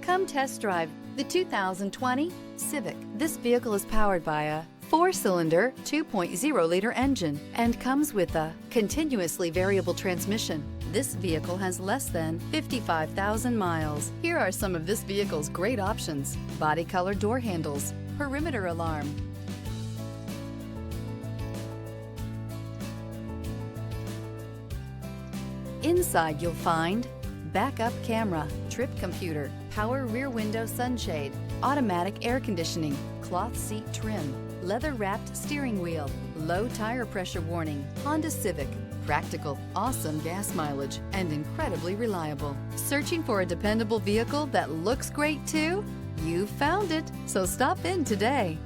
Come test drive the 2020 Civic. This vehicle is powered by a 4-cylinder, 2.0-liter engine and comes with a continuously variable transmission. This vehicle has less than 55,000 miles. Here are some of this vehicle's great options: body color door handles, perimeter alarm, inside you'll find backup camera, trip computer, power rear window sunshade, automatic air conditioning, cloth seat trim, leather-wrapped steering wheel, low tire pressure warning. Honda Civic, practical, awesome gas mileage, and incredibly reliable. Searching for a dependable vehicle that looks great too? You found it, so stop in today.